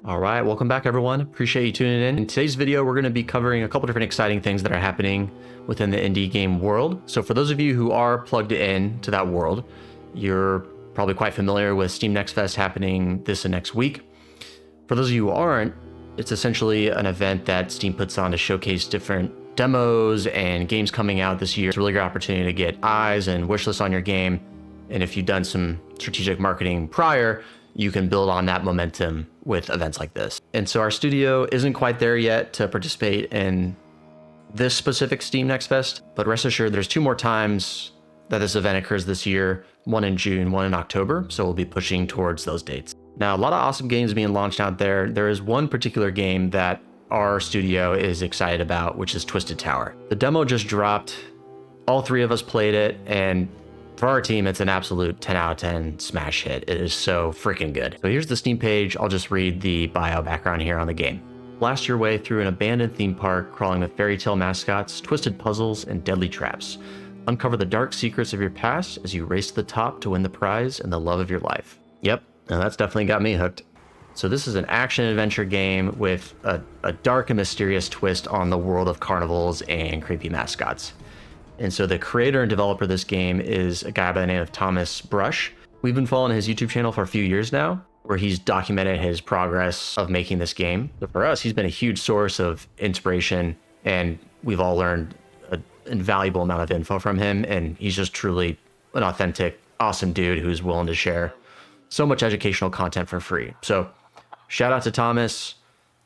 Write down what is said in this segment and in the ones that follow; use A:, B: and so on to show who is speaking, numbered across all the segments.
A: All right, welcome back everyone. Appreciate you tuning in. In today's video, we're going to be covering a couple different exciting things that are happening within the indie game world. So for those of you who are plugged in to that world, you're probably quite familiar with Steam Next Fest happening this and next week. For those of you who aren't, it's essentially an event that Steam puts on to showcase different demos and games coming out this year. It's a really great opportunity to get eyes and wish lists on your game. And if you've done some strategic marketing prior, you can build on that momentum with events like this. And so our studio isn't quite there yet to participate in this specific Steam Next Fest, but rest assured there's two more times that this event occurs this year, one in June, one in October. So we'll be pushing towards those dates. Now, a lot of awesome games being launched out there. There is one particular game that our studio is excited about, which is Twisted Tower. The demo just dropped. All three of us played it, and for our team, it's an absolute 10 out of 10 smash hit. It is so freaking good. So here's the Steam page. I'll just read the bio background here on the game. Blast your way through an abandoned theme park, crawling with fairy tale mascots, twisted puzzles, and deadly traps. Uncover the dark secrets of your past as you race to the top to win the prize and the love of your life. Yep, and that's definitely got me hooked. So this is an action-adventure game with a dark and mysterious twist on the world of carnivals and creepy mascots. And so the creator and developer of this game is a guy by the name of Thomas Brush. We've been following his YouTube channel for a few years now, where he's documented his progress of making this game. So for us, he's been a huge source of inspiration, and we've all learned an invaluable amount of info from him. And he's just truly an authentic, awesome dude who's willing to share so much educational content for free. So shout out to Thomas.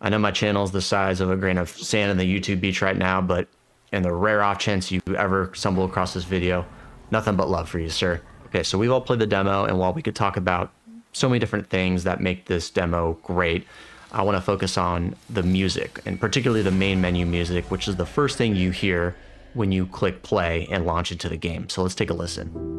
A: I know my channel is the size of a grain of sand in the YouTube beach right now, but in the rare off chance you ever stumble across this video, nothing but love for you, sir. Okay, so we've all played the demo, and while we could talk about so many different things that make this demo great, I want to focus on the music, and particularly the main menu music, which is the first thing you hear when you click play and launch into the game. So let's take a listen.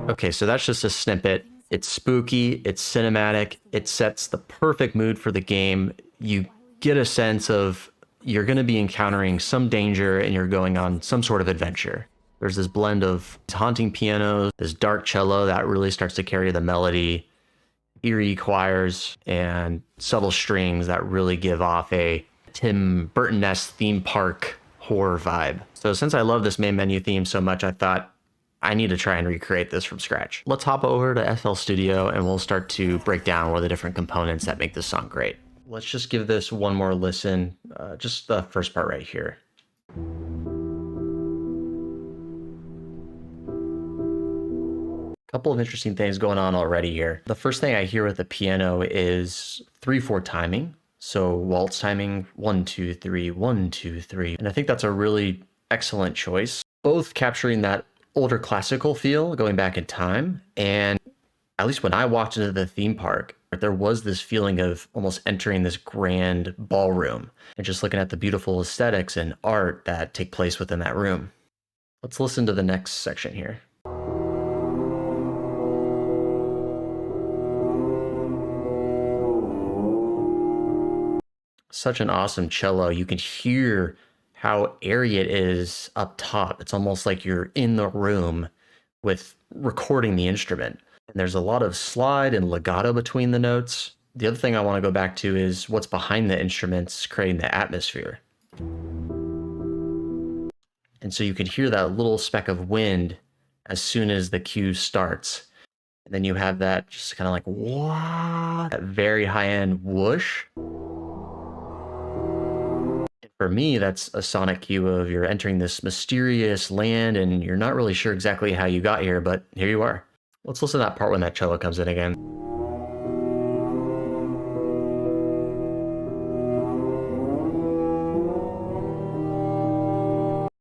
A: Okay, so that's just a snippet. It's spooky, it's cinematic, it sets the perfect mood for the game. You get a sense of you're going to be encountering some danger and you're going on some sort of adventure. There's this blend of haunting pianos, this dark cello that really starts to carry the melody, eerie choirs, and subtle strings that really give off a Tim Burton-esque theme park horror vibe. So since I love this main menu theme so much, I thought I need to try and recreate this from scratch. Let's hop over to FL Studio and we'll start to break down what are the different components that make this song great. Let's just give this one more listen, just the first part right here. Couple of interesting things going on already here. The first thing I hear with the piano is 3/4 timing. So waltz timing, 1, 2, 3, 1, 2, 3. And I think that's a really excellent choice, both capturing that older classical feel going back in time, and at least when I walked into the theme park, there was this feeling of almost entering this grand ballroom and just looking at the beautiful aesthetics and art that take place within that room. Let's listen to the next section here. Such an awesome cello. You can hear how airy it is up top. It's almost like you're in the room with recording the instrument. And there's a lot of slide and legato between the notes. The other thing I want to go back to is what's behind the instruments creating the atmosphere. And so you can hear that little speck of wind as soon as the cue starts. And then you have that just kind of like, what? That very high-end whoosh. For me, that's a sonic cue of you're entering this mysterious land and you're not really sure exactly how you got here, but here you are. Let's listen to that part when that cello comes in again.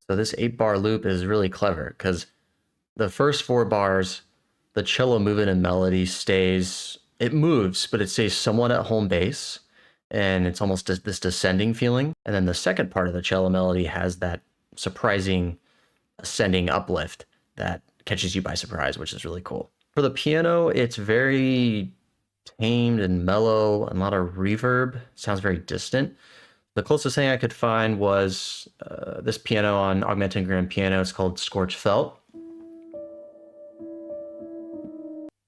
A: So this 8-bar loop is really clever because the first 4 bars, the cello movement and melody stays, it moves, but it stays somewhat at home base. and it's almost this descending feeling. And then the second part of the cello melody has that surprising ascending uplift that catches you by surprise, which is really cool. For the piano, it's very tamed and mellow, and a lot of reverb. Sounds very distant. The closest thing I could find was this piano on Augmented Grand Piano. It's called Scorched Felt.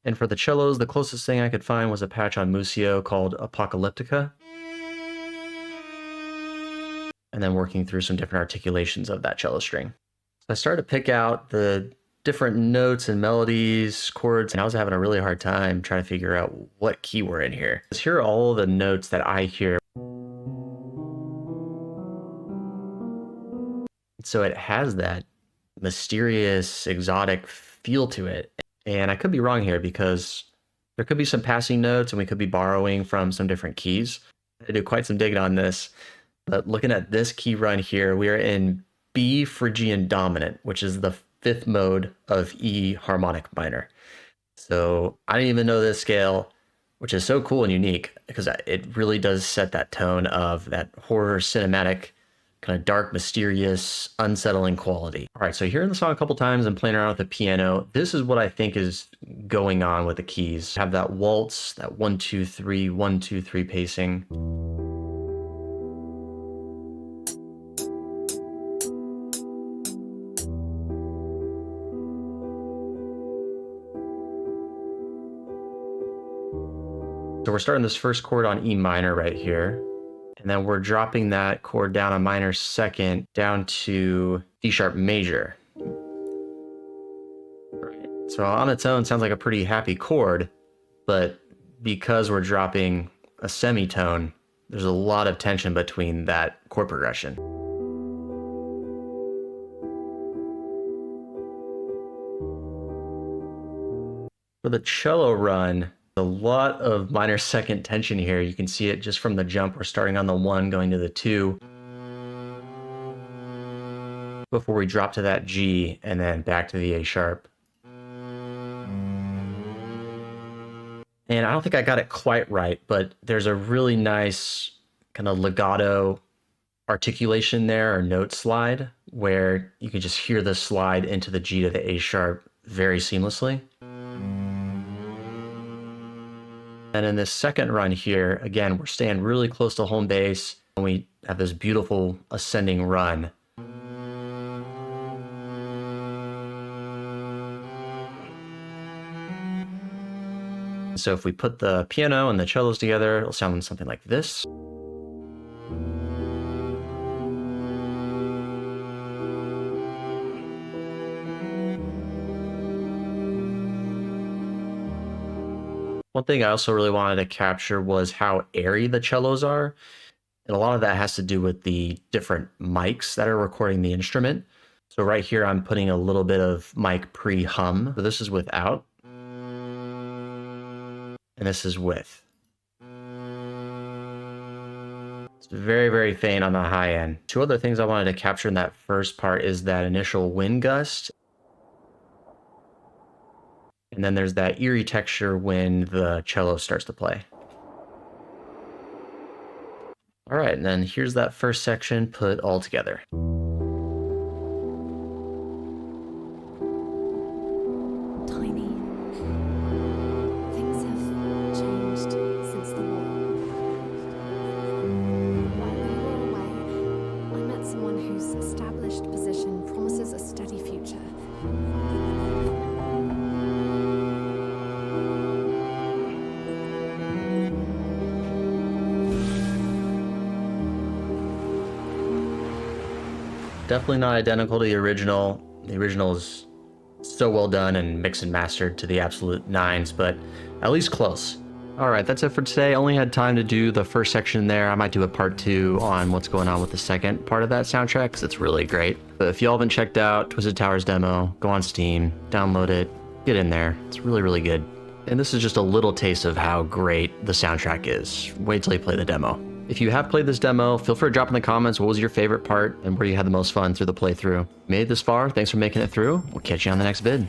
A: And for the cellos, the closest thing I could find was a patch on Musio called Apocalyptica. And then working through some different articulations of that cello string. So I started to pick out the different notes and melodies, chords, and I was having a really hard time trying to figure out what key we're in here. Here are all the notes that I hear. So it has that mysterious, exotic feel to it. And I could be wrong here because there could be some passing notes and we could be borrowing from some different keys. I did quite some digging on this, but looking at this key run here, we are in B Phrygian dominant, which is the fifth mode of E harmonic minor. So I didn't even know this scale, which is so cool and unique because it really does set that tone of that horror cinematic, kind of dark, mysterious, unsettling quality. All right, so hearing the song a couple times and playing around with the piano, this is what I think is going on with the keys. Have that waltz, that 1, 2, 3, 1, 2, 3 pacing. So we're starting this first chord on E minor right here. And then we're dropping that chord down a minor second down to D sharp major. Right. So on its own, sounds like a pretty happy chord, but because we're dropping a semitone, there's a lot of tension between that chord progression. For the cello run, a lot of minor second tension here. You can see it just from the jump. We're starting on the 1, going to the 2, before we drop to that G and then back to the A sharp. And I don't think I got it quite right, but there's a really nice kind of legato articulation there, or note slide, where you can just hear the slide into the G to the A sharp very seamlessly. And in this second run here, again, we're staying really close to home base, and we have this beautiful ascending run. So if we put the piano and the cellos together, it'll sound something like this. One thing I also really wanted to capture was how airy the cellos are. And a lot of that has to do with the different mics that are recording the instrument. So right here, I'm putting a little bit of mic pre-hum. So this is without. And this is with. It's very, very faint on the high end. Two other things I wanted to capture in that first part is that initial wind gust. And then there's that eerie texture when the cello starts to play. All right, and then here's that first section put all together.
B: Tiny. Things have changed since the war. While we were away, I met someone whose established position promises a steady future.
A: Definitely not identical to the original. The original is so well done and mixed and mastered to the absolute nines, but at least close. All right, that's it for today. I only had time to do the first section there. I might do a part 2 on what's going on with the second part of that soundtrack, because it's really great. But if y'all haven't checked out Twisted Towers demo, go on Steam, download it, get in there. It's really, really good. And this is just a little taste of how great the soundtrack is. Wait till you play the demo. If you have played this demo, feel free to drop in the comments what was your favorite part and where you had the most fun through the playthrough. Made it this far, thanks for making it through. We'll catch you on the next vid.